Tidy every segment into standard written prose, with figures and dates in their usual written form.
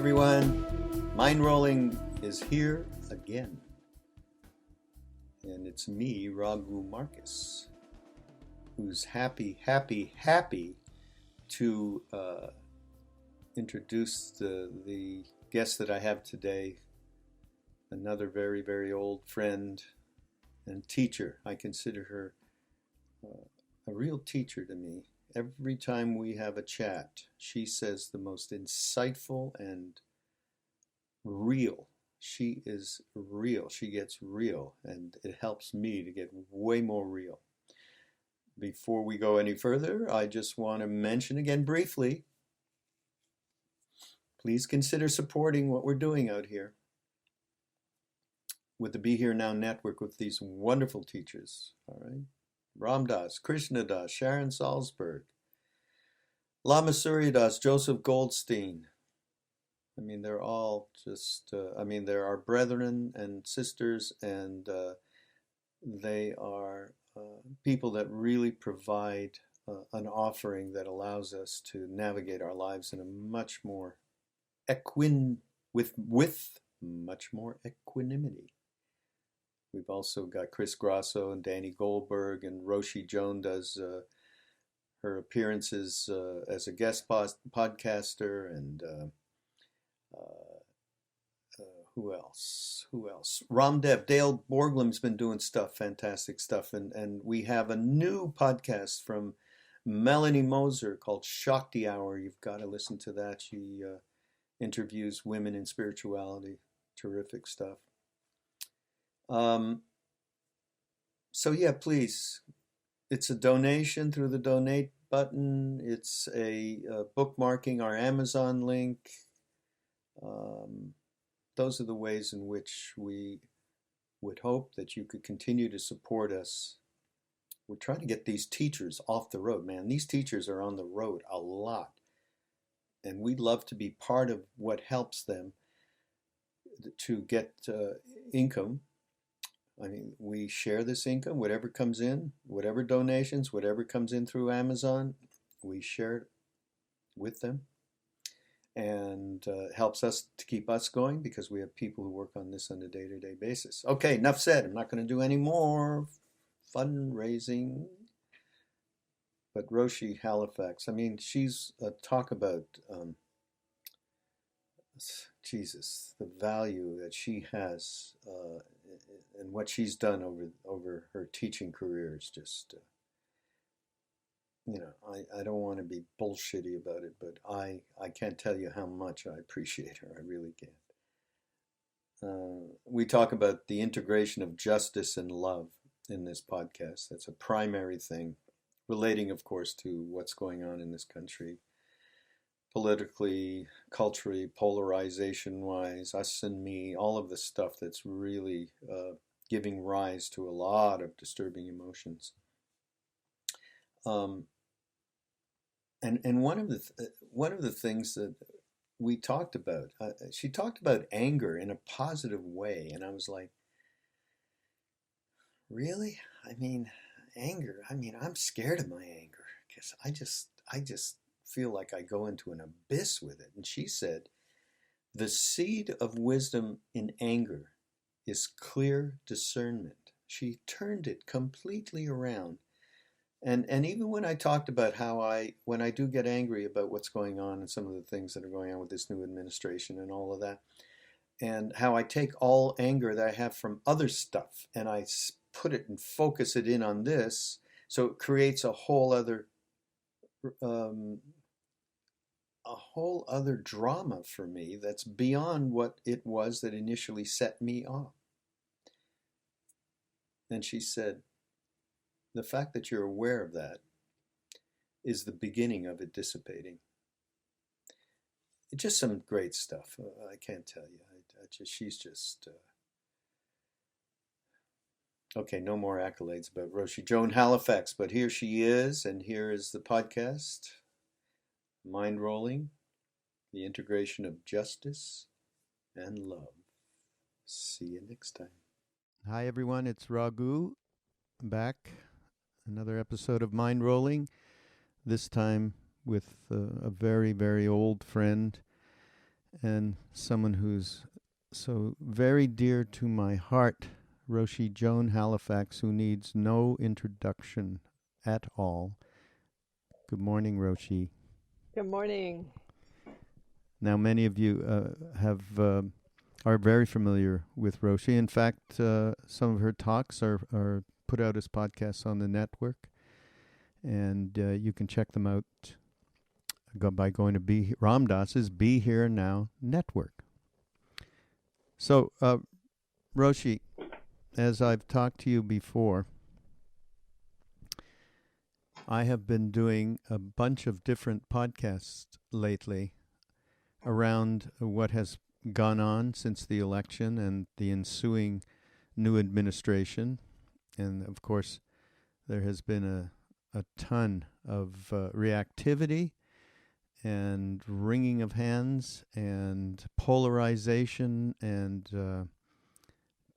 everyone. Mindrolling is here again. And it's me, Raghu Markus, who's happy to introduce the guest that I have today, another very, very old friend and teacher. I consider her a real teacher to me. Every time we have a chat, she says the most insightful and real. She is real. She gets real, and it helps me to get way more real. Before we go any further, I just want to mention again briefly, please consider supporting what we're doing out here with the Be Here Now network with these wonderful teachers, all right? Ram Dass, Krishna Das, Sharon Salzberg, Lama Surya Das, Joseph Goldstein. I mean, they're all just, they're our brethren and sisters, and they are people that really provide an offering that allows us to navigate our lives in a much more with much more equanimity. We've also got Chris Grasso and Danny Goldberg, and Roshi Joan does her appearances as a guest podcaster, and who else? Ramdev, Dale Borglum's been doing fantastic stuff, and we have a new podcast from Melanie Moser called Shakti Hour. You've got to listen to that. She interviews women in spirituality. Terrific stuff. So yeah, please, it's a donation through the donate button. It's a bookmarking our Amazon link. Those are the ways in which we would hope that you could continue to support us. We're trying to get these teachers off the road, man. These teachers are on the road a lot, and we'd love to be part of what helps them to get income. I mean, we share this income, whatever comes in, whatever donations, whatever comes in through Amazon, we share it with them. And helps us to keep us going because we have people who work on this on a day-to-day basis. Okay, enough said. I'm not going to do any more fundraising. But Roshi Halifax, I mean, she's talk about, Jesus, the value that she has and what she's done over her teaching career is just, I don't want to be bullshitty about it, but I can't tell you how much I appreciate her. I really can't. We talk about the integration of justice and love in this podcast. That's a primary thing, relating, of course, to what's going on in this country, politically, culturally, polarization-wise, us and me, all of the stuff that's really giving rise to a lot of disturbing emotions. And one of the things that we talked about, she talked about anger in a positive way, and I was like, really? I mean, anger. I mean, I'm scared of my anger because I just feel like I go into an abyss with it. And she said, the seed of wisdom in anger is clear discernment. She turned it completely around. And even when I talked about how when I do get angry about what's going on and some of the things that are going on with this new administration and all of that, and how I take all anger that I have from other stuff and I put it and focus it in on this, so it creates a whole other drama for me that's beyond what it was that initially set me off. And she said, the fact that you're aware of that is the beginning of it dissipating. It's just some great stuff. I can't tell you. She's just... Okay, no more accolades about Roshi Joan Halifax, but here she is, and here is the podcast, Mindrolling, the integration of justice and love. See you next time. Hi, everyone. It's Raghu. I'm back. Another episode of Mindrolling, this time with a very, very old friend and someone who's so very dear to my heart, Roshi Joan Halifax, who needs no introduction at all. Good morning, Roshi. Good morning. Now, many of you are very familiar with Roshi. In fact, some of her talks are put out as podcasts on the network, and you can check them out by going to Ram Dass's Be Here Now Network. So, Roshi, as I've talked to you before, I have been doing a bunch of different podcasts lately around what has gone on since the election and the ensuing new administration. And of course, there has been a ton of reactivity and wringing of hands and polarization and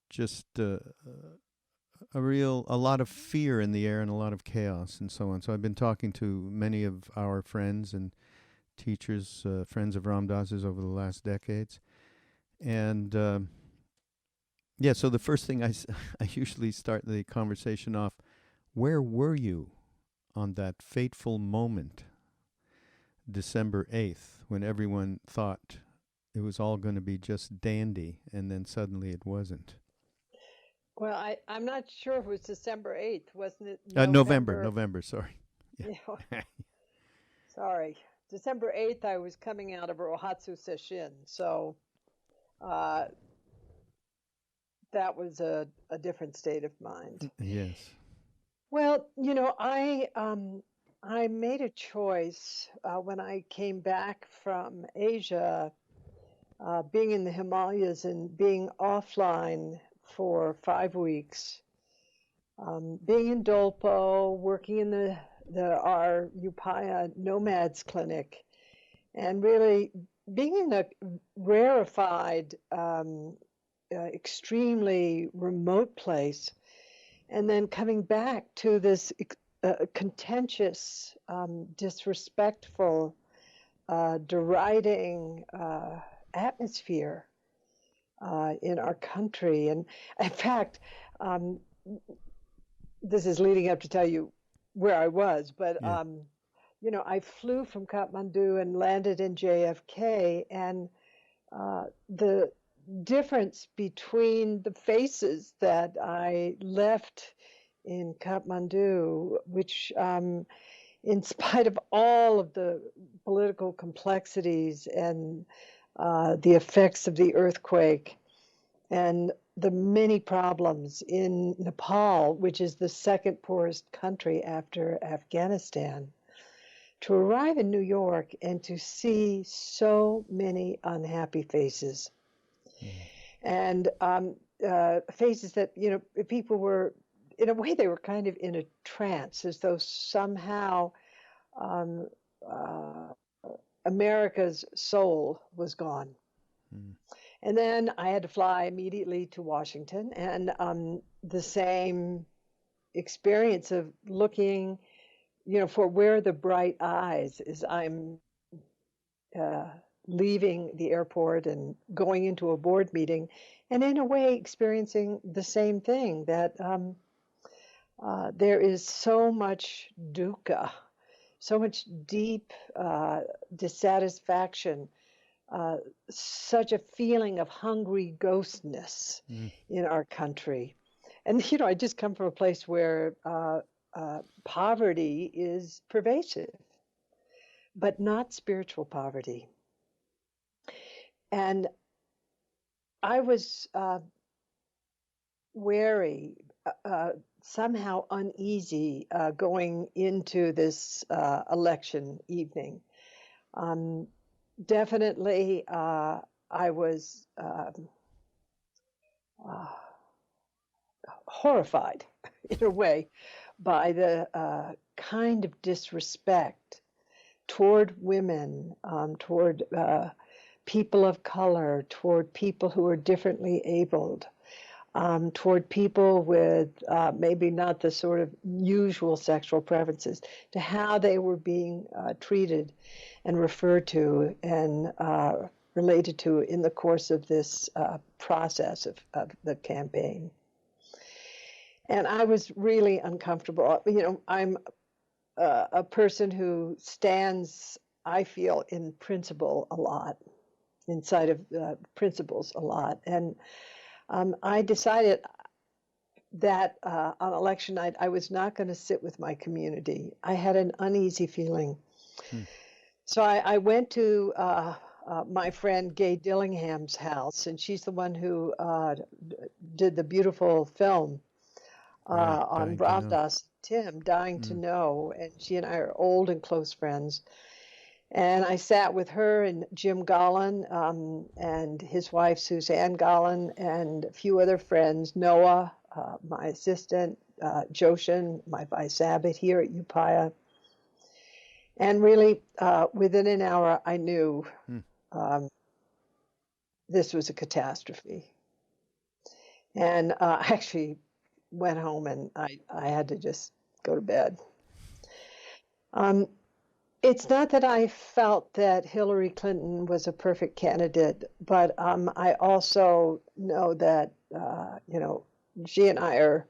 just a lot of fear in the air and a lot of chaos and so on. So I've been talking to many of our friends and teachers, friends of Ram Dass's over the last decades. And so the first thing I usually start the conversation off, where were you on that fateful moment, December 8th, when everyone thought it was all going to be just dandy, and then suddenly it wasn't? Well, I'm not sure if it was December 8th, wasn't it? November, sorry. Yeah. Sorry. December 8th, I was coming out of Rohatsu Sesshin, so that was a different state of mind. Yes. Well, I made a choice when I came back from Asia, being in the Himalayas and being offline for 5 weeks, being in Dolpo, working in our Upaya Nomads Clinic, and really being in a rarefied, extremely remote place, and then coming back to this contentious, disrespectful, deriding atmosphere in our country. And in fact, this is leading up to tell you where I was, but Yeah. I flew from Kathmandu and landed in JFK, and the difference between the faces that I left in Kathmandu, which in spite of all of the political complexities and the effects of the earthquake and the many problems in Nepal, which is the second poorest country after Afghanistan, to arrive in New York and to see so many unhappy faces. And faces that, people were, in a way, they were kind of in a trance, as though somehow America's soul was gone. And then I had to fly immediately to Washington, and the same experience of looking, for where the bright eyes as I'm leaving the airport and going into a board meeting, and in a way experiencing the same thing, that there is so much dukkha, so much deep dissatisfaction, such a feeling of hungry ghostness in our country. And, I just come from a place where poverty is pervasive, but not spiritual poverty. And I was wary, somehow uneasy, going into this election evening. Definitely, I was horrified, in a way, by the kind of disrespect toward women, toward people of color, toward people who are differently abled, toward people with maybe not the sort of usual sexual preferences, to how they were being treated and referred to, and related to in the course of this process of the campaign. And I was really uncomfortable. You know, I'm a person who stands, I feel, in principle a lot, inside of principles a lot. And I decided that on election night, I was not going to sit with my community. I had an uneasy feeling. So I went to my friend Gay Dillingham's house, and she's the one who did the beautiful film on Ramdas Tim, Dying to Know, and she and I are old and close friends. And I sat with her and Jim Gollin and his wife Suzanne Gollin and a few other friends, Noah, my assistant, Joshin, my vice abbot here at Upaya. And really, within an hour, I knew this was a catastrophe. And I actually went home and I had to just go to bed. It's not that I felt that Hillary Clinton was a perfect candidate, but I also know that, you know, she and I are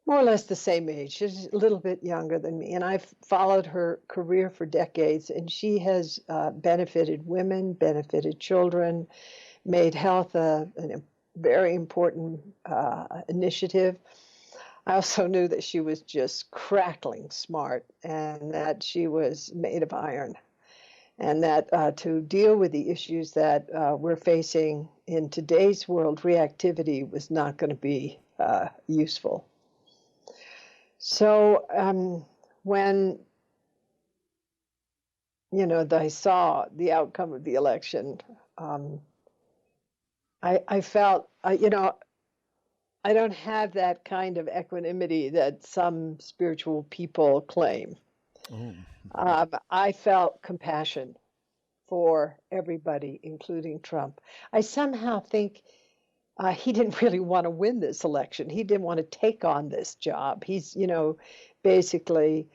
more or less the same age. She's a little bit younger than me, and I've followed her career for decades, and she has benefited women, benefited children, made health a very important initiative. I also knew that she was just crackling smart and that she was made of iron, and that to deal with the issues that we're facing in today's world, reactivity was not going to be useful. So when, you know, I saw the outcome of the election, I felt, you know, I don't have that kind of equanimity that some spiritual people claim. I felt compassion for everybody, including Trump. I somehow think he didn't really want to win this election. He didn't want to take on this job. He's, you know, basically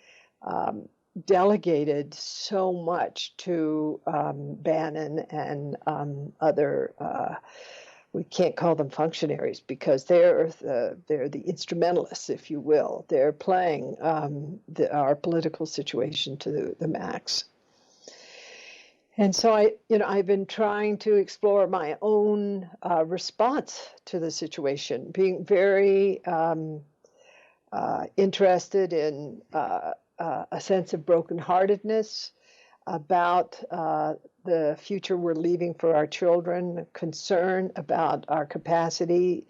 delegated so much to Bannon and other, we can't call them functionaries because they're the instrumentalists, if you will. They're playing our political situation to the max. And so I've been trying to explore my own response to the situation, being very interested in a sense of brokenheartedness about the future we're leaving for our children, concern about our capacity,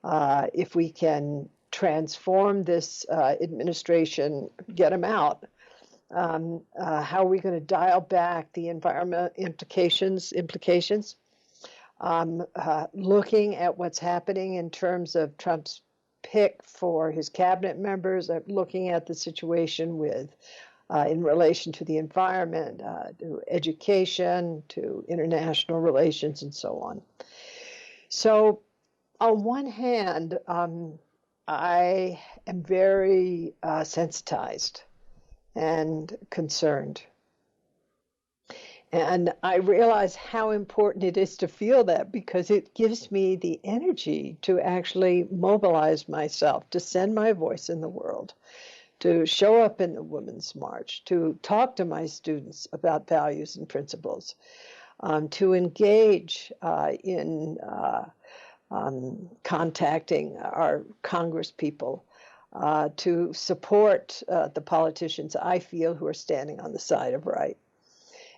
if we can transform this administration, get them out. How are we going to dial back the environmental implications, looking at what's happening in terms of Trump's pick for his cabinet members, looking at the situation with in relation to the environment, to education, to international relations, and so on. So on one hand, I am very sensitized and concerned. And I realize how important it is to feel that, because it gives me the energy to actually mobilize myself, to send my voice in the world, to show up in the Women's March, to talk to my students about values and principles, to engage in contacting our Congress people, to support the politicians I feel who are standing on the side of right,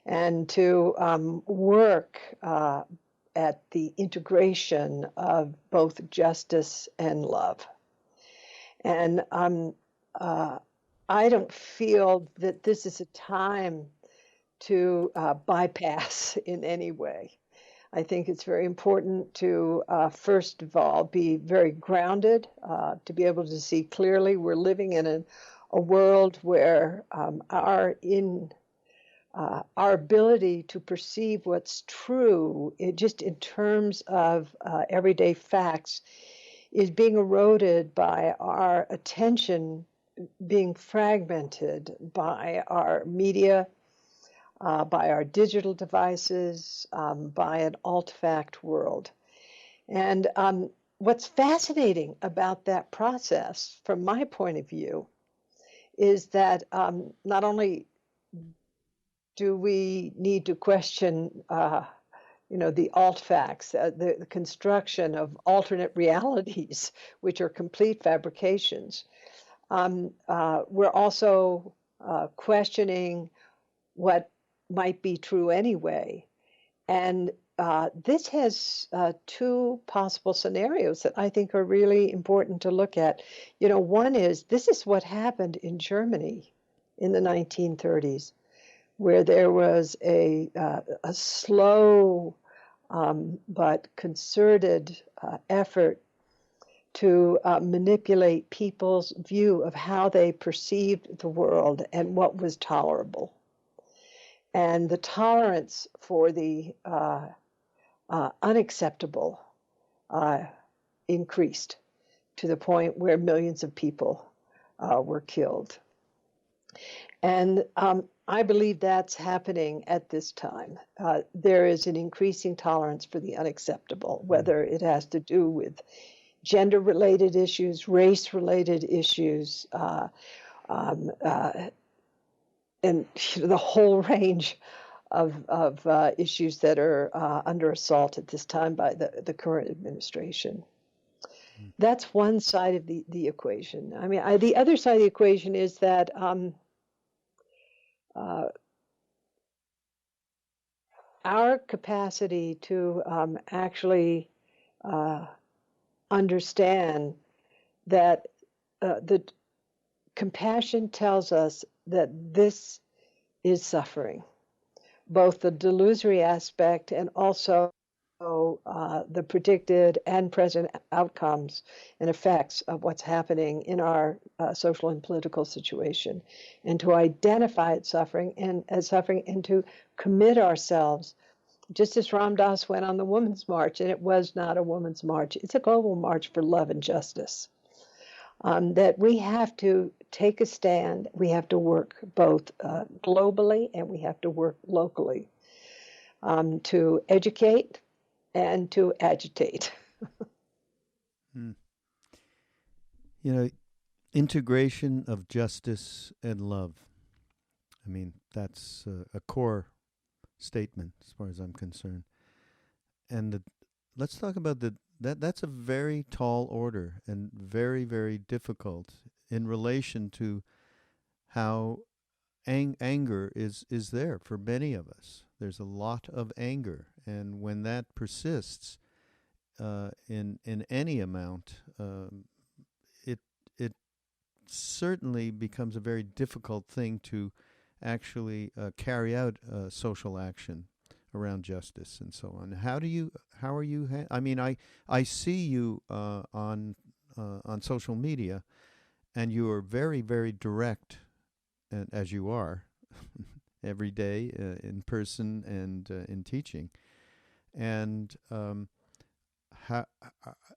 and to work at the integration of both justice and love. And I don't feel that this is a time to bypass in any way. I think it's very important to, first of all, be very grounded, to be able to see clearly we're living in a world where our ability to perceive what's true, just in terms of everyday facts, is being eroded by our attention being fragmented by our media, by our digital devices, by an alt-fact world. And what's fascinating about that process, from my point of view, is that not only do we need to question, the alt facts, the construction of alternate realities, which are complete fabrications, we're also questioning what might be true anyway. And this has two possible scenarios that I think are really important to look at. One is, this is what happened in Germany in the 1930s, where there was a slow but concerted effort to manipulate people's view of how they perceived the world and what was tolerable. And the tolerance for the unacceptable increased to the point where millions of people were killed. And I believe that's happening at this time. There is an increasing tolerance for the unacceptable, whether it has to do with gender-related issues, race-related issues, and the whole range of issues that are under assault at this time by the current administration. That's one side of the equation. I mean, the other side of the equation is that our capacity to actually understand that the compassion tells us that this is suffering, both the delusory aspect and also the predicted and present outcomes and effects of what's happening in our social and political situation, and to identify its suffering and to commit ourselves, just as Ram Dass went on the Women's March, and it was not a women's march, it's a global march for love and justice. That we have to take a stand, we have to work both globally and we have to work locally to educate and to agitate. Integration of justice and love. I mean, that's a core statement as far as I'm concerned. And let's talk about that's a very tall order and very, very difficult in relation to how anger is there for many of us. There's a lot of anger, and when that persists in any amount, it certainly becomes a very difficult thing to actually carry out social action around justice and so on. How are you? I mean, I see you on social media, and you are very, very direct, and as you are every day in person and in teaching. And how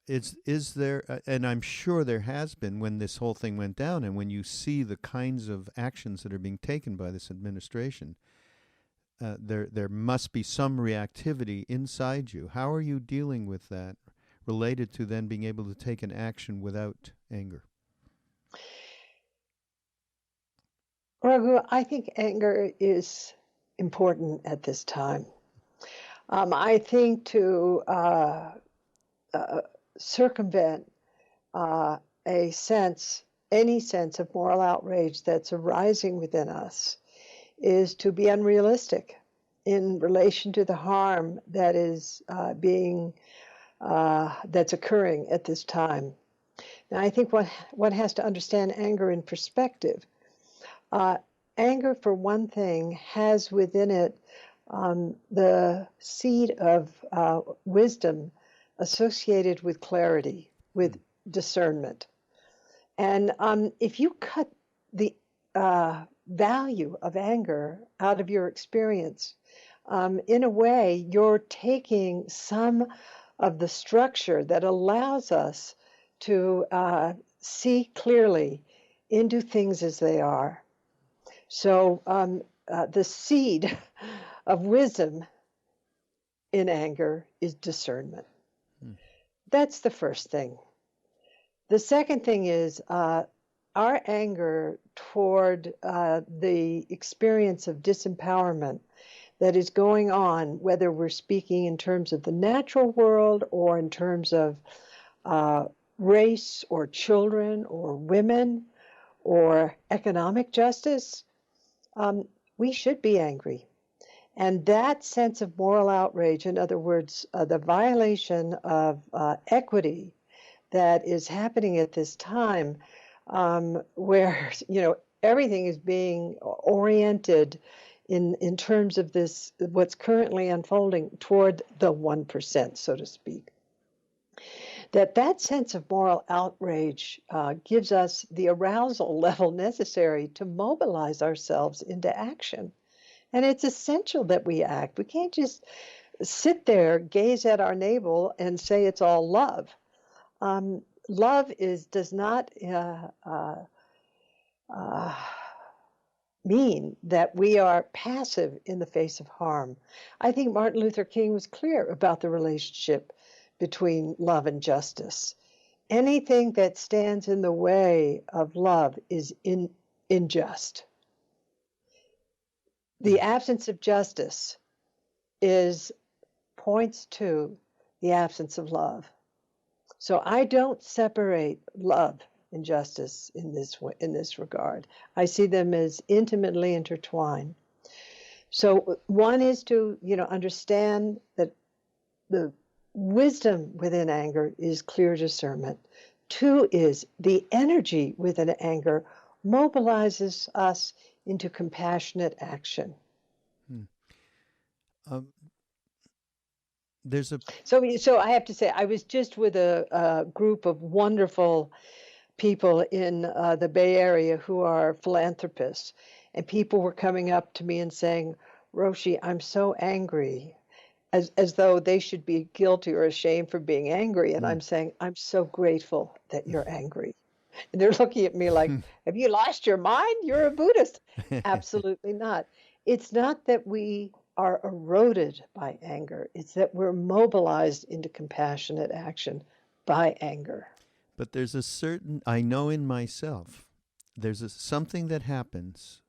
is there? And I'm sure there has been when this whole thing went down, and when you see the kinds of actions that are being taken by this administration. There must be some reactivity inside you. How are you dealing with that, related to then being able to take an action without anger? Raghu, I think anger is important at this time. I think to circumvent any sense of moral outrage that's arising within us is to be unrealistic in relation to the harm that is that's occurring at this time. Now, I think one has to understand anger in perspective. Anger, for one thing, has within it the seed of wisdom associated with clarity, with discernment. And if you cut the value of anger out of your experience, in a way, you're taking some of the structure that allows us to see clearly into things as they are. So the seed of wisdom in anger is discernment. That's the first thing. The second thing is our anger toward the experience of disempowerment that is going on, whether we're speaking in terms of the natural world or in terms of race or children or women or economic justice, we should be angry. And that sense of moral outrage, in other words, the violation of equity that is happening at this time, where everything is being oriented in terms of this, what's currently unfolding toward the 1%, so to speak. That sense of moral outrage gives us the arousal level necessary to mobilize ourselves into action. And it's essential that we act. We can't just sit there, gaze at our navel, and say it's all love. Love does not mean that we are passive in the face of harm. I think Martin Luther King was clear about the relationship between love and justice. Anything that stands in the way of love is unjust. The absence of justice points to the absence of love. So I don't separate love and justice in this regard. I see them as intimately intertwined. So one is to understand that the wisdom within anger is clear discernment. Two is the energy within anger mobilizes us into compassionate action. So I have to say, I was just with a group of wonderful people in the Bay Area who are philanthropists, and people were coming up to me and saying, Roshi, I'm so angry, as though they should be guilty or ashamed for being angry. And I'm saying, I'm so grateful that you're angry. And they're looking at me like, have you lost your mind? You're a Buddhist. Absolutely not. It's not that we are eroded by anger. It's that we're mobilized into compassionate action by anger. But there's a certain, I know in myself, there's something that happens,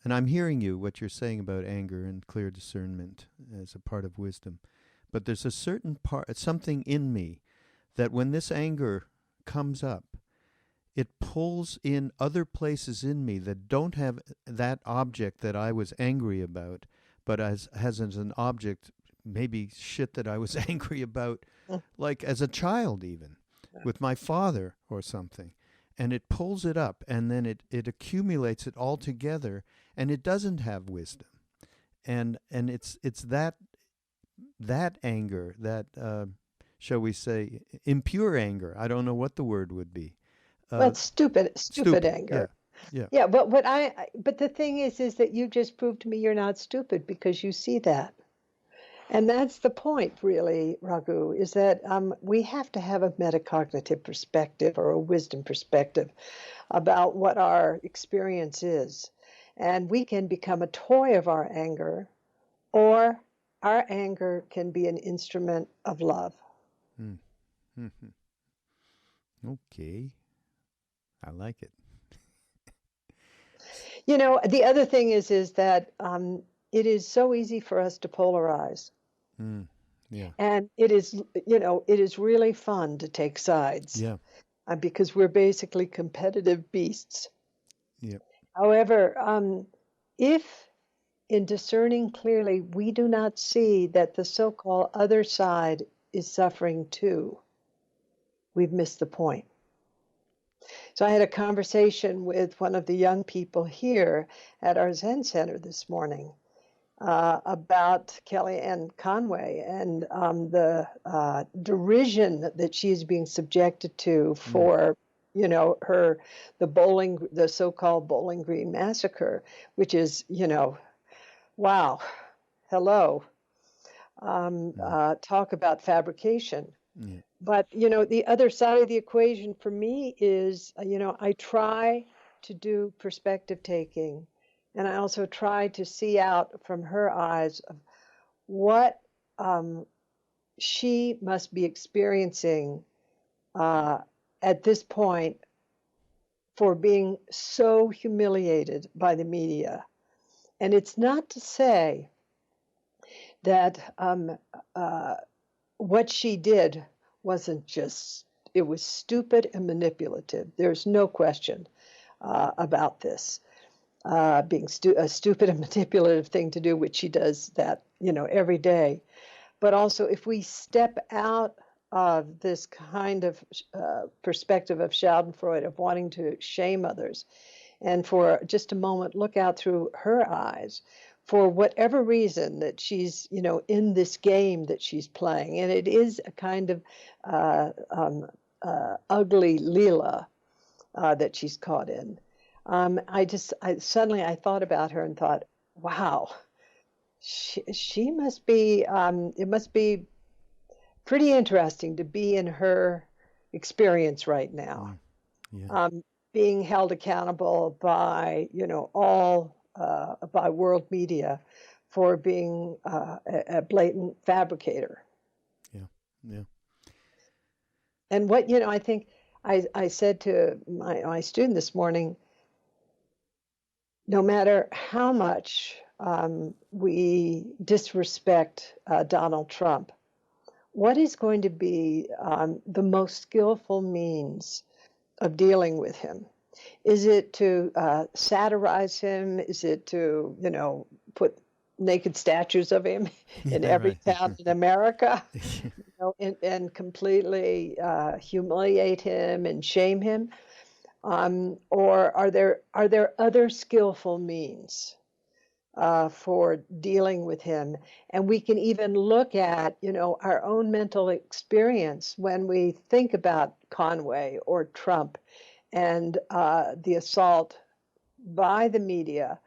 and I'm hearing you, what you're saying about anger and clear discernment as a part of wisdom. But there's a certain part, something in me, that when this anger comes up, it pulls in other places in me that don't have that object that I was angry about, but has an object, maybe shit that I was angry about, like as a child even, with my father or something. And it pulls it up, and then it accumulates it all together, and it doesn't have wisdom. And it's that anger, that, shall we say, impure anger. I don't know what the word would be. Well, stupid anger. Yeah. But the thing is that you just proved to me you're not stupid because you see that. And that's the point, really, Raghu, is that we have to have a metacognitive perspective or a wisdom perspective about what our experience is. And we can become a toy of our anger, or our anger can be an instrument of love. Okay. I like it. The other thing is that it is so easy for us to polarize. Yeah. And it is really fun to take sides. Yeah. Because we're basically competitive beasts. Yeah. However, if in discerning clearly we do not see that the so-called other side is suffering too, we've missed the point. So I had a conversation with one of the young people here at our Zen Center this morning about Kellyanne Conway and the derision that she is being subjected to for, the so-called Bowling Green massacre, which is, wow, hello, talk about fabrication. But, the other side of the equation for me is, I try to do perspective taking And I also try to see out from her eyes of what she must be experiencing at this point for being so humiliated by the media. And it's not to say that what she did wasn't just, it was stupid and manipulative. There's no question about this being a stupid and manipulative thing to do, which she does that, every day. But also, if we step out of this kind of perspective of Schadenfreude, of wanting to shame others, and for just a moment look out through her eyes, for whatever reason that she's, in this game that she's playing, and it is a kind of ugly Leela that she's caught in. I suddenly thought about her and thought, wow, she must be, it must be pretty interesting to be in her experience right now. Yeah. Being held accountable by, all, by world media for being a blatant fabricator. Yeah. Yeah. And what, I think I said to my student this morning, no matter how much we disrespect Donald Trump, what is going to be the most skillful means of dealing with him? Is it to satirize him? Is it to, put naked statues of him in every town in America, and completely humiliate him and shame him? Or are there other skillful means for dealing with him? And we can even look at, our own mental experience when we think about Conway or Trump and the assault by the media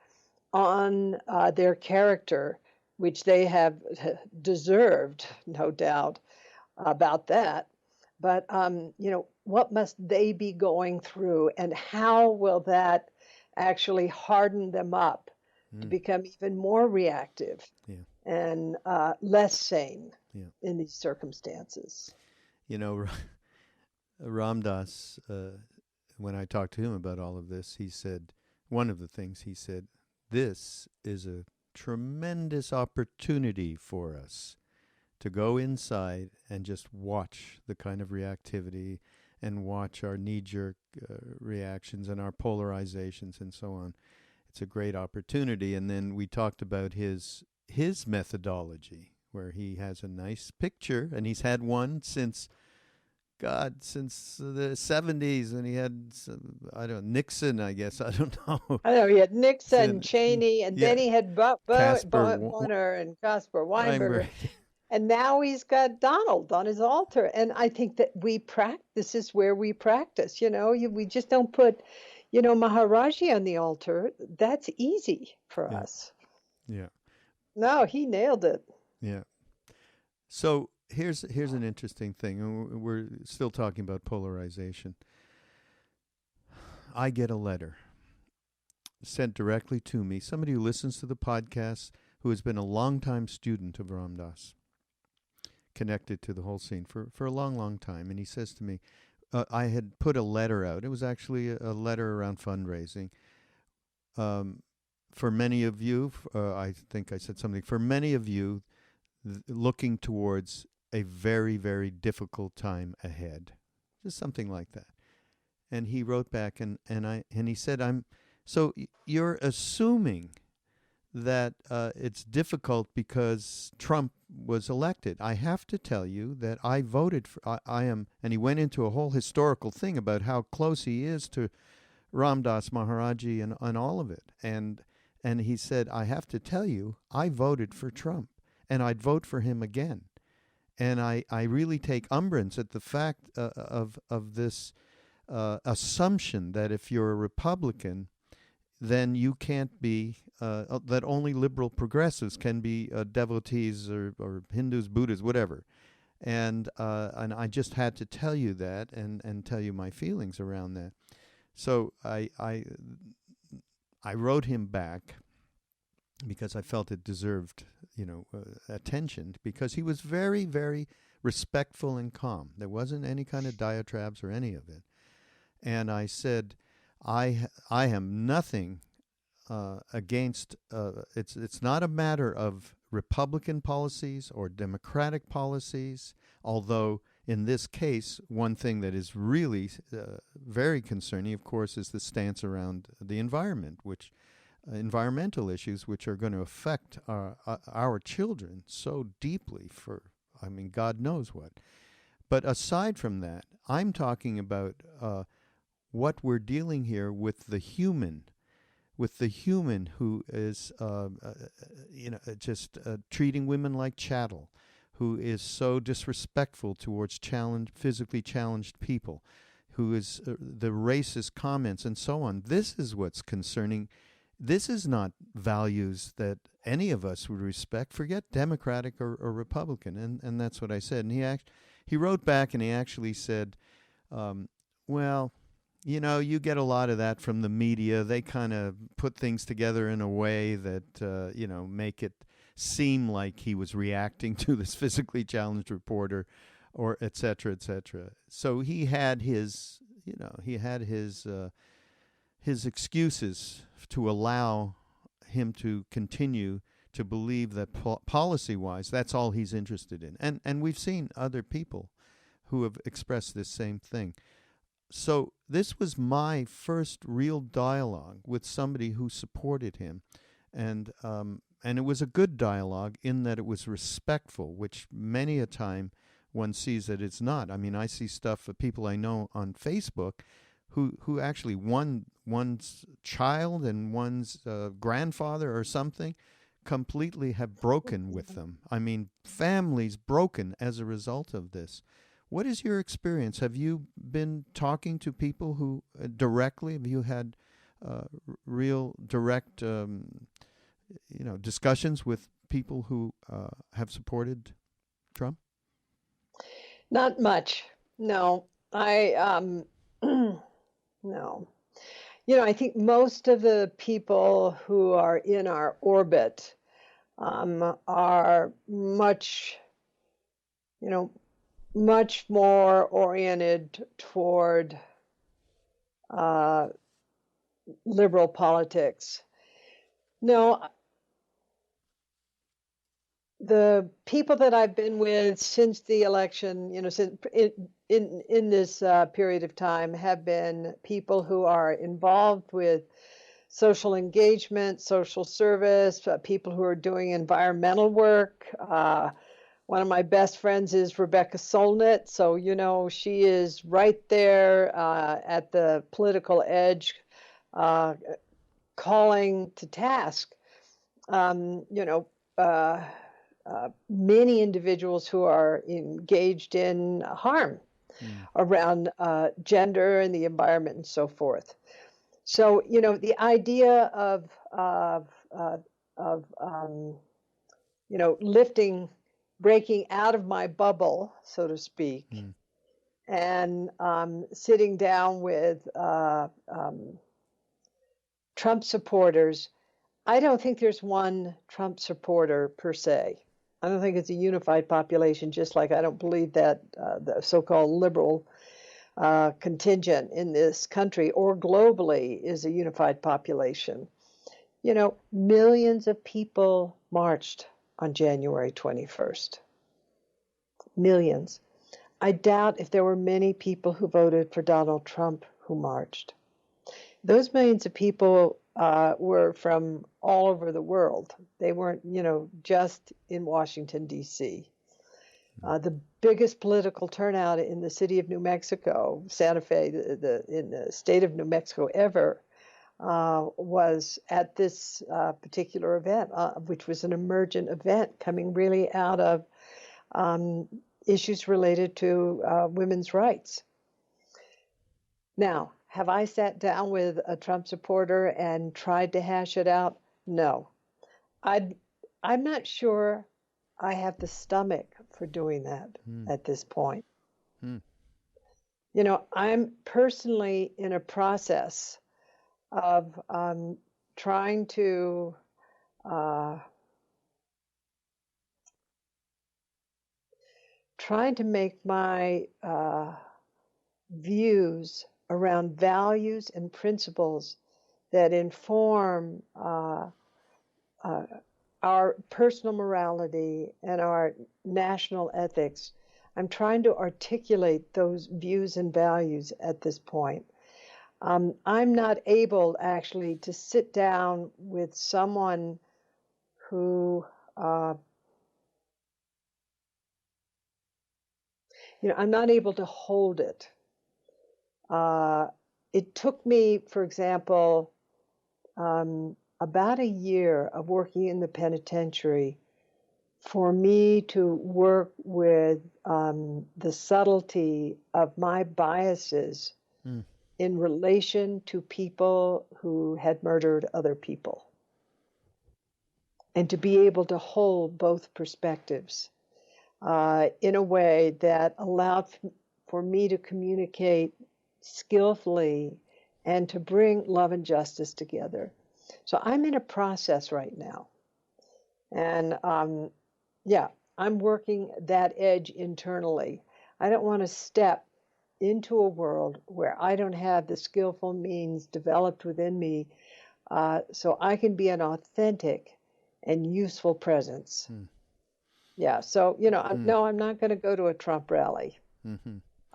on their character, which they have deserved, no doubt about that. But, what must they be going through, and how will that actually harden them up to become even more reactive and less sane in these circumstances? Ram Dass, when I talked to him about all of this, he said, one of the things he said, this is a tremendous opportunity for us to go inside and just watch the kind of reactivity and watch our knee-jerk reactions and our polarizations and so on. It's a great opportunity. And then we talked about his methodology, where he has a nice picture, and he's had one since the 70s, and he had, Nixon, I guess. I don't know. I know, he had Nixon, Cheney, and then he had Bonner and Caspar Weinberger. And now he's got Donald on his altar. And I think that this is where we practice, we just don't put, Maharaji on the altar. That's easy for us. Yeah. No, he nailed it. Yeah. So here's an interesting thing. We're still talking about polarization. I get a letter sent directly to me, somebody who listens to the podcast, who has been a longtime student of Ram Dass, connected to the whole scene for a long, long time. And he says to me, I had put a letter out. It was actually a letter around fundraising. For many of you, I think I said something, for many of you looking towards a very, very difficult time ahead. Just something like that. And he wrote back and he said, so you're assuming that it's difficult because Trump was elected. I have to tell you that I voted for, I am, and he went into a whole historical thing about how close he is to Ram Dass Maharaji and all of it. And he said, I have to tell you, I voted for Trump, and I'd vote for him again. And I really take umbrance at the fact of this assumption that if you're a Republican, then you can't be, that only liberal progressives can be devotees or Hindus, Buddhists, whatever. And I just had to tell you that and tell you my feelings around that. So I I wrote him back because I felt it deserved, attention, because he was very, very respectful and calm. There wasn't any kind of diatribes or any of it. And I said, I am nothing against. It's not a matter of Republican policies or Democratic policies, although in this case, one thing that is really very concerning, of course, is the stance around the environment, which environmental issues, which are going to affect our children so deeply for, God knows what. But aside from that, I'm talking about what we're dealing here with the human who is, just treating women like chattel, who is so disrespectful towards physically challenged people, who is the racist comments and so on. This is what's concerning. This is not values that any of us would respect. Forget Democratic or Republican. And that's what I said. And he wrote back and he actually said, well, you get a lot of that from the media. They kind of put things together in a way that, make it seem like he was reacting to this physically challenged reporter, or et cetera, et cetera. So he had his excuses to allow him to continue to believe that policy-wise, that's all he's interested in. And we've seen other people who have expressed this same thing. So this was my first real dialogue with somebody who supported him. And it was a good dialogue in that it was respectful, which many a time one sees that it's not. I see stuff of people I know on Facebook who actually one's child and one's grandfather or something completely have broken with them. Families broken as a result of this. What is your experience? Have you been talking to people who directly? Have you had real direct, discussions with people who have supported Trump? Not much. No, no. I think most of the people who are in our orbit are much more oriented toward liberal politics. No, the people that I've been with since the election, since in this period of time, have been people who are involved with social engagement, social service, people who are doing environmental work. One of my best friends is Rebecca Solnit, so she is right there at the political edge, calling to task. Many individuals who are engaged in harm around gender and the environment and so forth. So, the idea of breaking out of my bubble, so to speak, and sitting down with Trump supporters. I don't think there's one Trump supporter per se. I don't think it's a unified population, just like I don't believe that the so-called liberal contingent in this country or globally is a unified population. Millions of people marched on January 21st. Millions. I doubt if there were many people who voted for Donald Trump who marched. Those millions of people were from all over the world. They weren't, just in Washington, D.C. The biggest political turnout in the city of New Mexico, Santa Fe, in the state of New Mexico ever, was at this particular event, which was an emergent event coming really out of issues related to women's rights. Now, have I sat down with a Trump supporter and tried to hash it out? No. I'm not sure I have the stomach for doing that at this point. I'm personally in a process of trying to make my views around values and principles that inform our personal morality and our national ethics. I'm trying to articulate those views and values at this point. I'm not able actually to sit down with someone who, I'm not able to hold it. It took me, for example, about a year of working in the penitentiary for me to work with the subtlety of my biases in relation to people who had murdered other people, and to be able to hold both perspectives in a way that allowed for me to communicate skillfully and to bring love and justice together. So I'm in a process right now. And I'm working that edge internally. I don't want to step into a world where I don't have the skillful means developed within me so I can be an authentic and useful presence. Yeah, so, I'm not going to go to a Trump rally.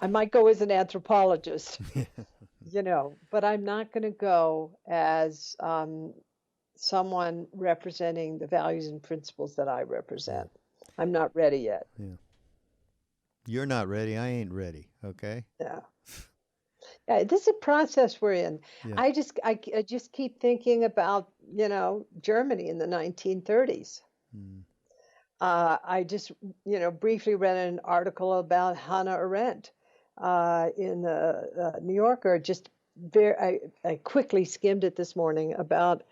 I might go as an anthropologist, but I'm not going to go as someone representing the values and principles that I represent. I'm not ready yet. Yeah. You're not ready. I ain't ready. Okay. Yeah. Yeah, this is a process we're in. Yeah. I just keep thinking about, Germany in the 1930s. I just, briefly read an article about Hannah Arendt in the New Yorker. Just I quickly skimmed it this morning about,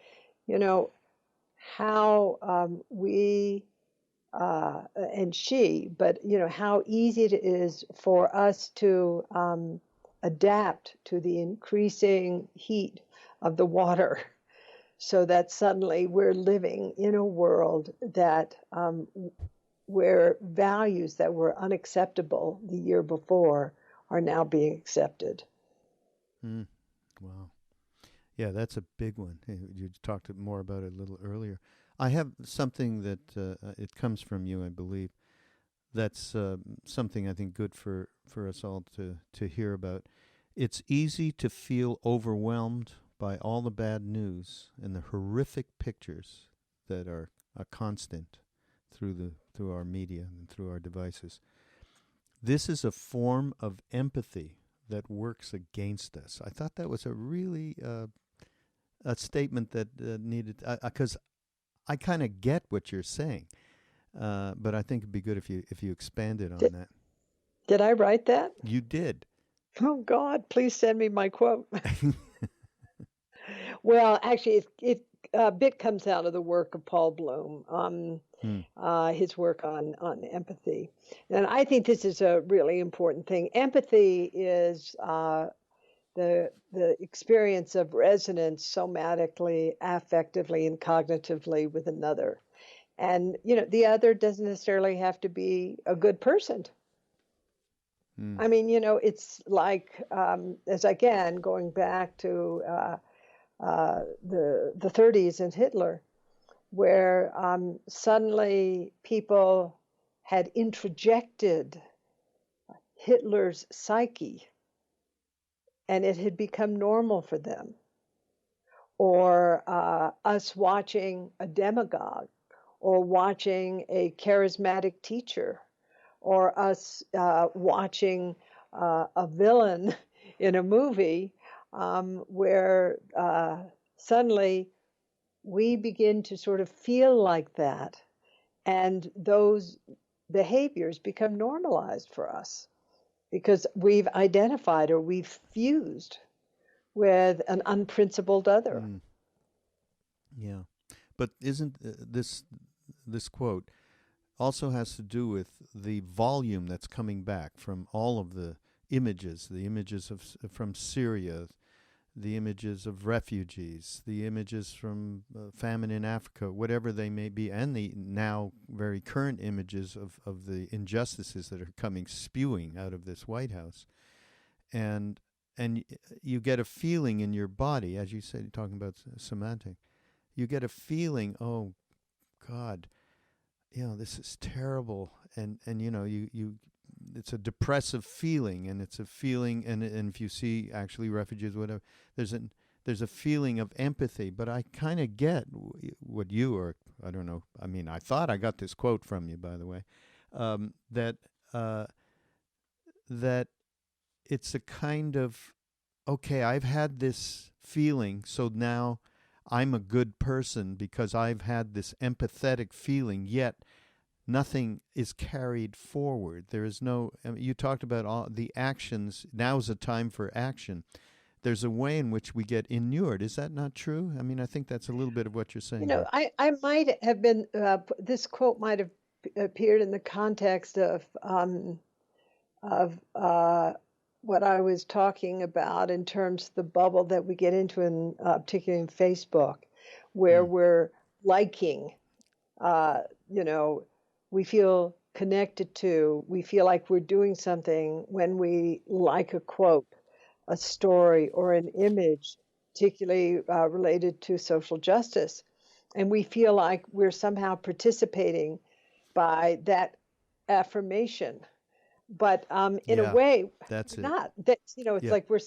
how we and she, but how easy it is for us to adapt to the increasing heat of the water, so that suddenly we're living in a world that where values that were unacceptable the year before are now being accepted. Wow. Yeah, that's a big one. You talked more about it a little earlier. I have something that it comes from you, I believe. That's something I think good for us all to hear about. It's easy to feel overwhelmed by all the bad news and the horrific pictures that are a constant through our media and through our devices. This is a form of empathy that works against us. I thought that was a really a statement that needed, because I kind of get what you're saying, but I think it'd be good if you expanded on that. Did I write that? You did. Oh God, please send me my quote. Well, actually, it a bit comes out of the work of Paul Bloom, his work on empathy, and I think this is a really important thing. Empathy is the experience of resonance somatically, affectively, and cognitively with another. And, the other doesn't necessarily have to be a good person. I mean, it's like, as again, going back to the 30s and Hitler, where suddenly people had introjected Hitler's psyche, and it had become normal for them. Or us watching a demagogue, or watching a charismatic teacher, or us watching a villain in a movie where suddenly we begin to sort of feel like that, and those behaviors become normalized for us because we've identified or we've fused with an unprincipled other. Yeah, but isn't this quote also has to do with the volume that's coming back from all of the images of from Syria, the images of refugees, the images from famine in Africa, whatever they may be, and the now very current images of the injustices that are coming spewing out of this White House. And you get a feeling in your body, as you said, you're talking about semantic, you get a feeling, oh, God, this is terrible. And you it's a depressive feeling, and it's a feeling, and if you see actually refugees, whatever, there's a feeling of empathy. But I kind of get what you, or I don't know, I mean, I thought I got this quote from you, by the way, that it's a kind of, okay, I've had this feeling, so now I'm a good person because I've had this empathetic feeling, yet nothing is carried forward. There is no, you talked about all the actions. Now's a time for action. There's a way in which we get inured. Is that not true? I mean, I think that's a little bit of what you're saying. I might have been, this quote might have appeared in the context of what I was talking about in terms of the bubble that we get into in particularly in Facebook, where we're liking, we feel connected to, we feel like we're doing something when we like a quote, a story, or an image, particularly related to social justice. And we feel like we're somehow participating by that affirmation. But in a way, that's not. That's, it's like we're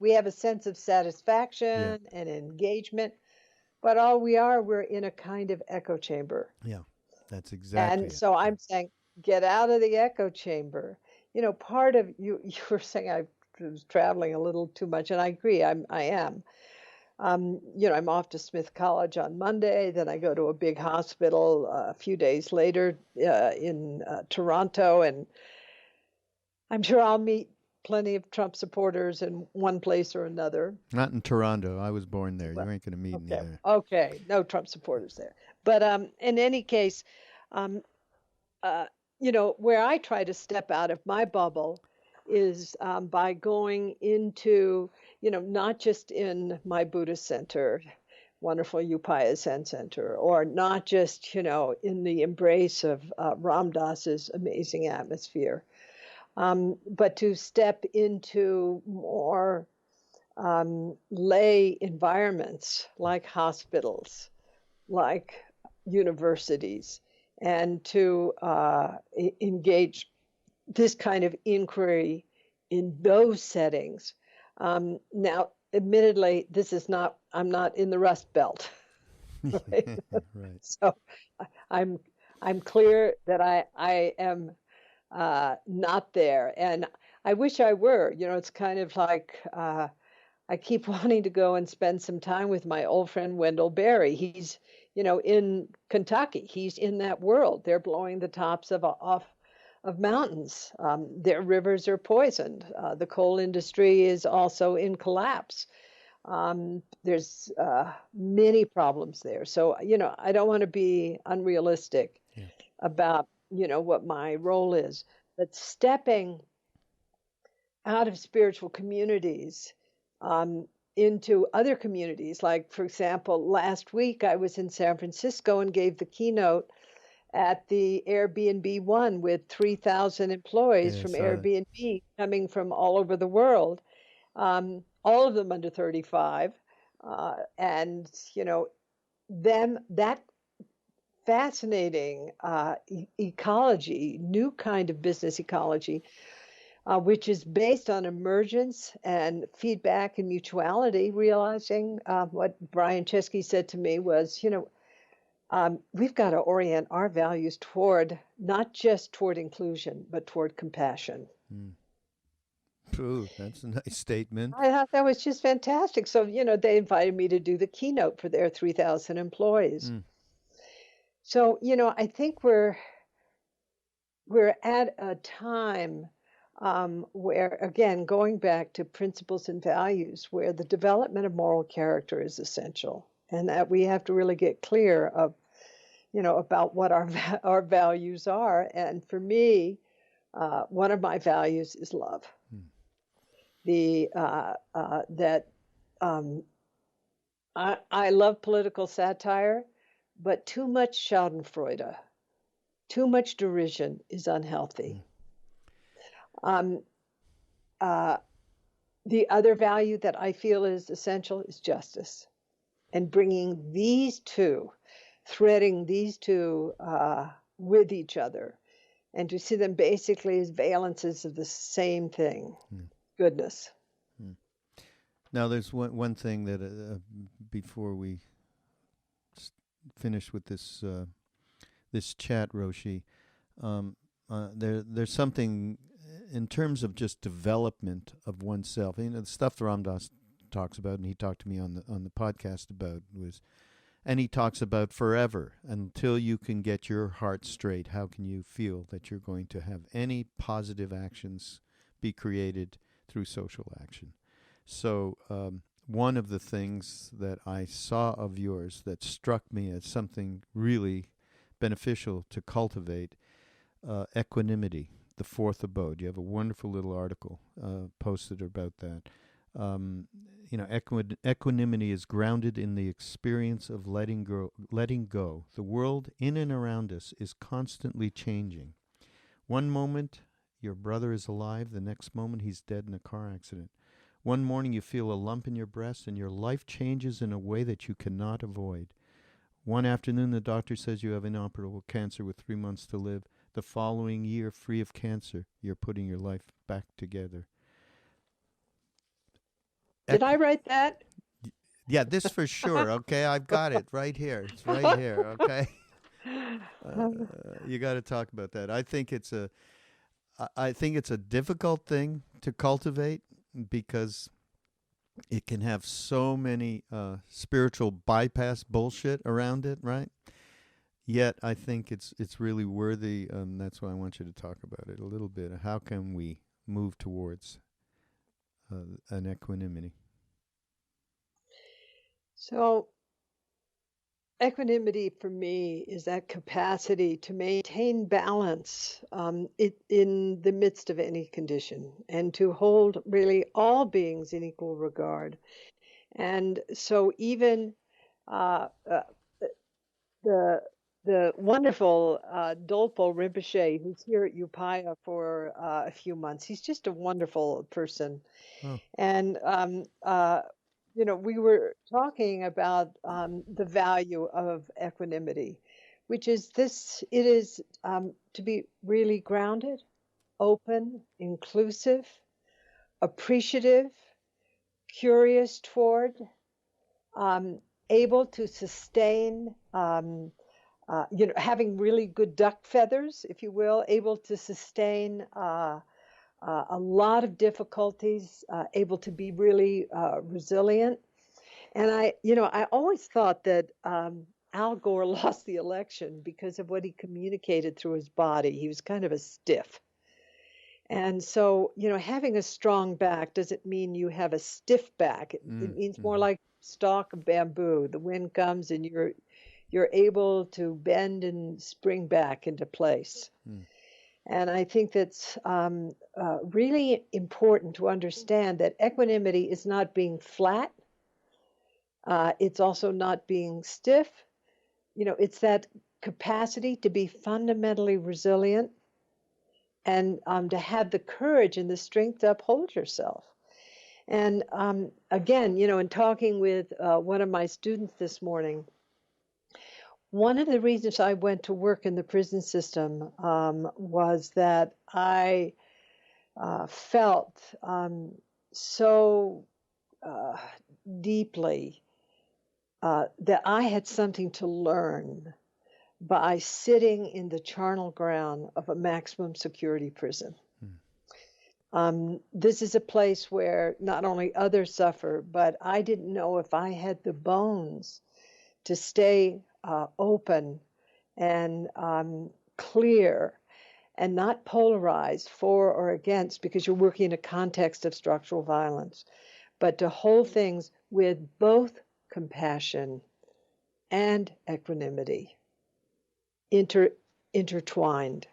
we have a sense of satisfaction and engagement, but we're in a kind of echo chamber. Yeah, that's exactly And so I'm saying, get out of the echo chamber. Part of you were saying I was traveling a little too much, and I agree, I am. I'm off to Smith College on Monday, then I go to a big hospital a few days later in Toronto, and I'm sure I'll meet plenty of Trump supporters in one place or another. Not in Toronto. I was born there. You ain't going to meet me there. Okay, no Trump supporters there. But in any case, where I try to step out of my bubble is by going into, not just in my Buddhist center, wonderful Upaya Zen Center, or not just, in the embrace of Ram Dass's amazing atmosphere, but to step into more lay environments like hospitals, like universities, and to engage this kind of inquiry in those settings. Now, admittedly, I'm not in the Rust Belt. Right? Right. So I'm clear that I am not there, and I wish I were. It's kind of like I keep wanting to go and spend some time with my old friend Wendell Berry. He's in Kentucky. He's in that world. They're blowing the tops off of mountains. Their rivers are poisoned. The coal industry is also in collapse. There's many problems there. So I don't want to be unrealistic about what my role is, but stepping out of spiritual communities into other communities. Like, for example, last week I was in San Francisco and gave the keynote at the Airbnb one with 3,000 employees from Airbnb coming from all over the world, all of them under 35, and that fascinating ecology, new kind of business ecology, which is based on emergence and feedback and mutuality, realizing what Brian Chesky said to me was, we've got to orient our values toward, not just toward inclusion, but toward compassion. Ooh, that's a nice statement. I thought that was just fantastic. So, they invited me to do the keynote for their 3,000 employees. So, I think we're at a time where, again, going back to principles and values, where the development of moral character is essential, and that we have to really get clear of, about what our values are. And for me, one of my values is love. That um, I love political satire, but too much Schadenfreude, too much derision is unhealthy. Um, uh, the other value that I feel is essential is justice, and bringing these two, threading these two with each other, and to see them basically as valences of the same thing, goodness. Now, there's one thing that before we finish with this chat, Roshi, there's something in terms of just development of oneself. You know, the stuff Ram Dass talks about, and he talked to me on the podcast about was, and he talks about forever until you can get your heart straight. How can you feel that you're going to have any positive actions be created through social action? So one of the things that I saw of yours that struck me as something really beneficial to cultivate, equanimity, the fourth abode. You have a wonderful little article posted about that. You know, equanimity is grounded in the experience of letting go. Letting go. The world in and around us is constantly changing. One moment, your brother is alive. The next moment, he's dead in a car accident. One morning, you feel a lump in your breast, and your life changes in a way that you cannot avoid. One afternoon, the doctor says you have inoperable cancer with 3 months to live. The following year, free of cancer, you're putting your life back together. Did I write that? Yeah, this for sure. Okay, I've got it right here. It's right here. Okay, you got to talk about that. I think it's a difficult thing to cultivate because it can have so many spiritual bypass bullshit around it, right? Yet I think it's really worthy. That's why I want you to talk about it a little bit. How can we move towards an equanimity? So, equanimity for me is that capacity to maintain balance in the midst of any condition, and to hold really all beings in equal regard. And so, even uh, uh, the the wonderful Dolpo Rinpoche, who's here at Upaya for a few months, he's just a wonderful person. Oh. And we were talking about the value of equanimity, which is this: it is to be really grounded, open, inclusive, appreciative, curious toward, able to sustain, having really good duck feathers, if you will, able to sustain a lot of difficulties, able to be really resilient. And I always thought that Al Gore lost the election because of what he communicated through his body. He was kind of a stiff. And so, having a strong back doesn't mean you have a stiff back. It means more like stalk of bamboo. The wind comes and you're able to bend and spring back into place. And I think that's really important to understand that equanimity is not being flat. It's also not being stiff. It's that capacity to be fundamentally resilient and to have the courage and the strength to uphold yourself. And again, in talking with one of my students this morning, one of the reasons I went to work in the prison system was that I felt so deeply that I had something to learn by sitting in the charnel ground of a maximum security prison. This is a place where not only others suffer, but I didn't know if I had the bones to stay open and clear and not polarized for or against, because you're working in a context of structural violence, but to hold things with both compassion and equanimity intertwined.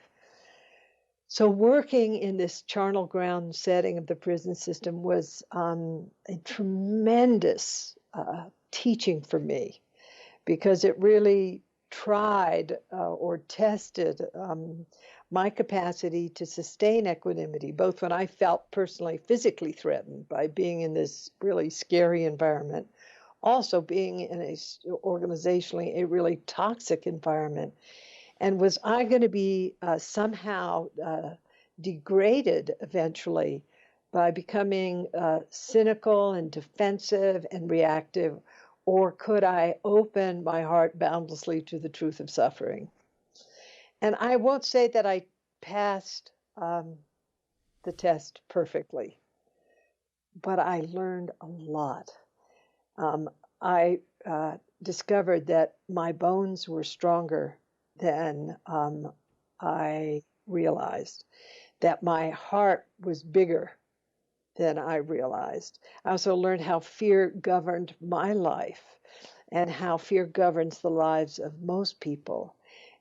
So working in this charnel ground setting of the prison system was a tremendous teaching for me, because it really tried or tested my capacity to sustain equanimity, both when I felt personally physically threatened by being in this really scary environment, also being in a organizationally a really toxic environment. And was I going to be somehow degraded eventually by becoming cynical and defensive and reactive, or could I open my heart boundlessly to the truth of suffering? And I won't say that I passed the test perfectly, but I learned a lot. I discovered that my bones were stronger than I realized, that my heart was bigger than I realized. I also learned how fear governed my life and how fear governs the lives of most people.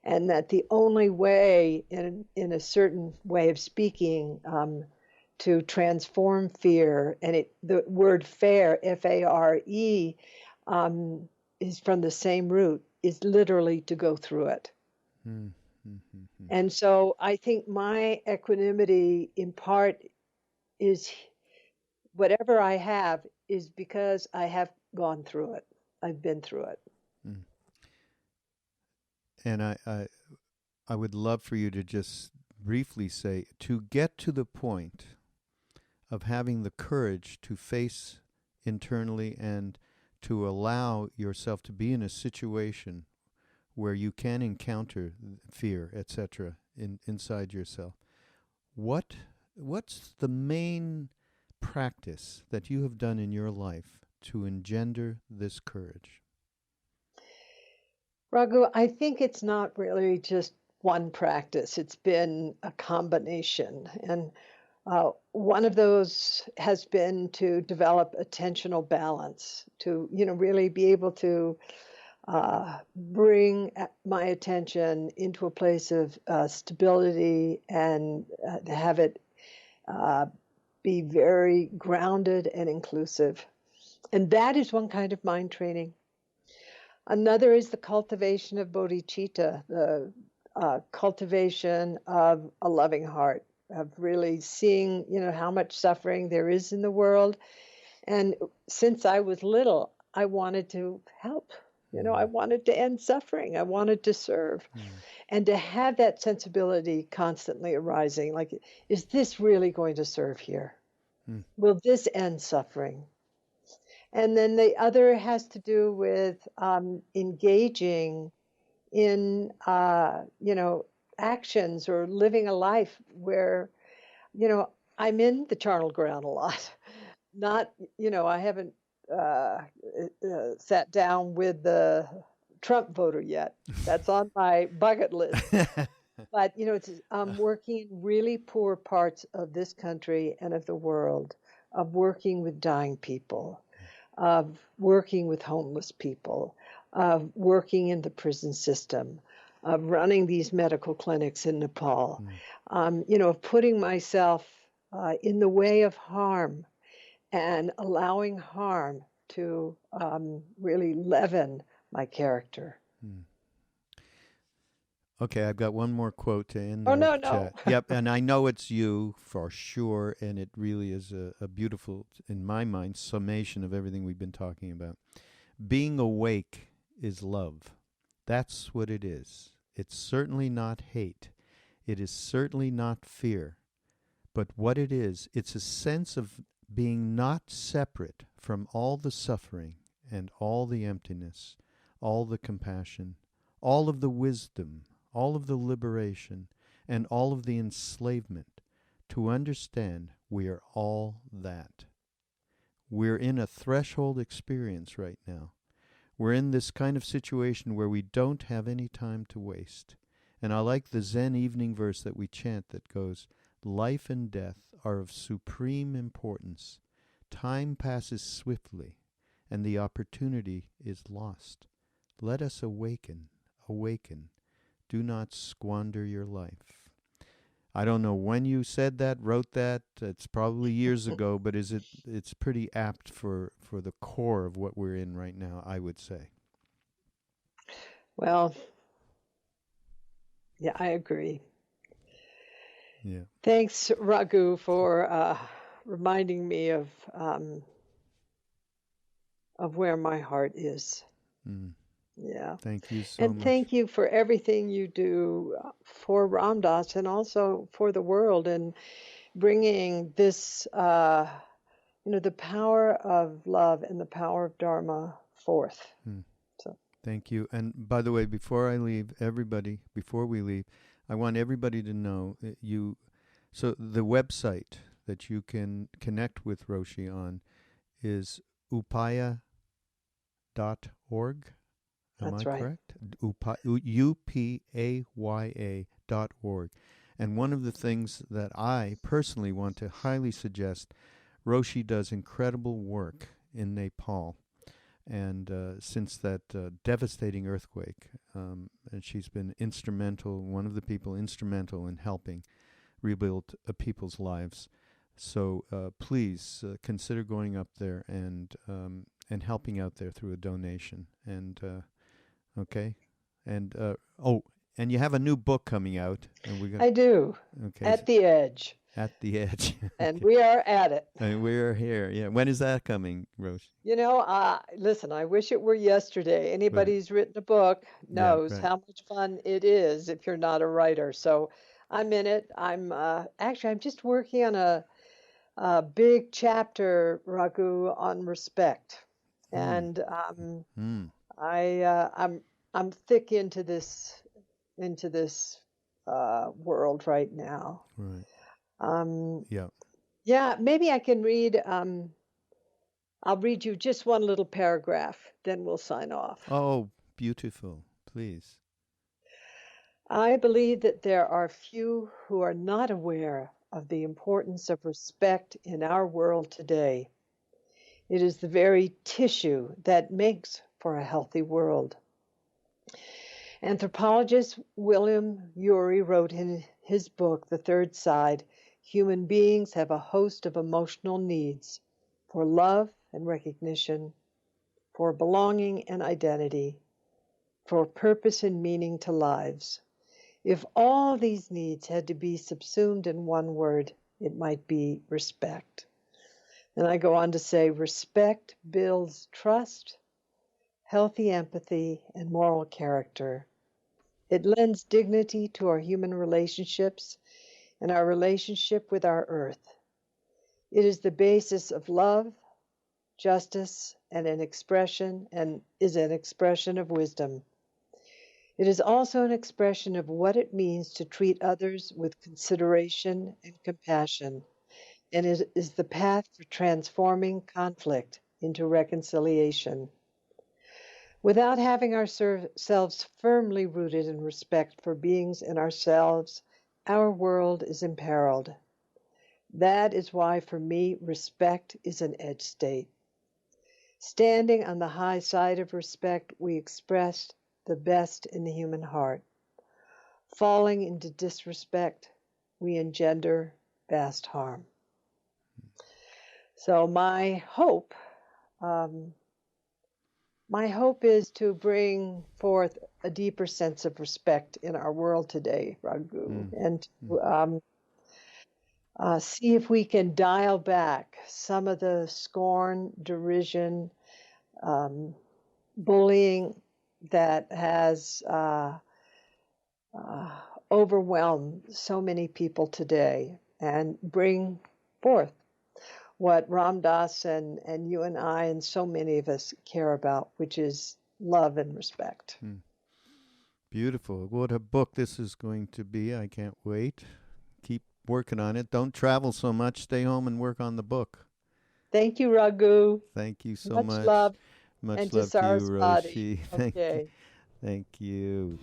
And that the only way, in a certain way of speaking, to transform fear, and the word fare, F-A-R-E, is from the same root, is literally to go through it. And so I think my equanimity, in part, is whatever I have is because I have gone through it. I've been through it. Mm. And I would love for you to just briefly say, to get to the point of having the courage to face internally and to allow yourself to be in a situation where you can encounter fear, etc., inside yourself. What's the main practice that you have done in your life to engender this courage? Raghu, I think it's not really just one practice. It's been a combination. And one of those has been to develop attentional balance, to, really be able to bring my attention into a place of stability and to have it be very grounded and inclusive. And that is one kind of mind training. Another is the cultivation of bodhicitta, the cultivation of a loving heart, of really seeing, how much suffering there is in the world. And since I was little, I wanted to help. I wanted to end suffering. I wanted to serve. And to have that sensibility constantly arising, like, is this really going to serve here? Will this end suffering? And then the other has to do with engaging in, actions or living a life where, I'm in the charnel ground a lot. Not, I haven't sat down with the Trump voter yet. That's on my bucket list. But, it's working in really poor parts of this country and of the world, of working with dying people, of working with homeless people, of working in the prison system, of running these medical clinics in Nepal, of putting myself in the way of harm and allowing harm to really leaven my character. Okay, I've got one more quote to end Oh, our no. chat. Yep, and I know it's you for sure, and it really is a beautiful, in my mind, summation of everything we've been talking about. Being awake is love. That's what it is. It's certainly not hate. It is certainly not fear. But what it is, it's a sense of being not separate from all the suffering and all the emptiness, all the compassion, all of the wisdom, all of the liberation, and all of the enslavement, to understand we are all that. We're in a threshold experience right now. We're in this kind of situation where we don't have any time to waste. And I like the Zen evening verse that we chant that goes, life and death are of supreme importance. Time passes swiftly, and the opportunity is lost. Let us awaken, awaken. Do not squander your life. I don't know when you said that, wrote that. It's probably years ago, but it's pretty apt for the core of what we're in right now, I would say. Well, yeah, I agree. Yeah. Thanks, Raghu, for reminding me of where my heart is. Mm. Yeah. Thank you so And much. thank you for everything you do for Ram Dass and also for the world, and bringing this, the power of love and the power of Dharma forth. Mm. So. Thank you. And by the way, before we leave, I want everybody to know that so the website that you can connect with Roshi on is upaya.org. Am That's I right. correct? upaya.org. And one of the things that I personally want to highly suggest, Roshi does incredible work in Nepal. And since that devastating earthquake, and she's been one of the people instrumental in helping rebuild people's lives. So please consider going up there and helping out there through a donation. And okay, and and you have a new book coming out, and we're gonna. I do. Okay. At the Edge. At the Edge. And Okay. we are at it. And we're here. Yeah. When is that coming, Roshi? Listen, I wish it were yesterday. Anybody who's written a book Yeah, knows right. how much fun it is if you're not a writer. So I'm in it. I'm just working on a big chapter, Raghu, on respect. And I'm thick into this world right now. Right. Yeah. Yeah, maybe I can read. I'll read you just one little paragraph, then we'll sign off. Oh, beautiful. Please. I believe that there are few who are not aware of the importance of respect in our world today. It is the very tissue that makes for a healthy world. Anthropologist William Ury wrote in his book, The Third Side, human beings have a host of emotional needs for love and recognition, for belonging and identity, for purpose and meaning to lives. If all these needs had to be subsumed in one word, it might be respect. And I go on to say, respect builds trust, healthy empathy, and moral character. It lends dignity to our human relationships and our relationship with our earth. It is the basis of love, justice, and is an expression of wisdom. It is also an expression of what it means to treat others with consideration and compassion, and it is the path for transforming conflict into reconciliation. Without having ourselves firmly rooted in respect for beings in ourselves, our world is imperiled. That is why, for me, respect is an edge state. Standing on the high side of respect, we express the best in the human heart. Falling into disrespect, we engender vast harm. So my hope is to bring forth a deeper sense of respect in our world today, Raghu, and to see if we can dial back some of the scorn, derision, bullying that has overwhelmed so many people today, and bring forth what Ram Dass and you and I and so many of us care about, which is love and respect. Beautiful. What a book this is going to be. I can't wait. Keep working on it. Don't travel so much. Stay home and work on the book. Thank you, Raghu. Thank you so Much much. love. Much And love to to you, Saraswati. Roshi. Okay. Thank you.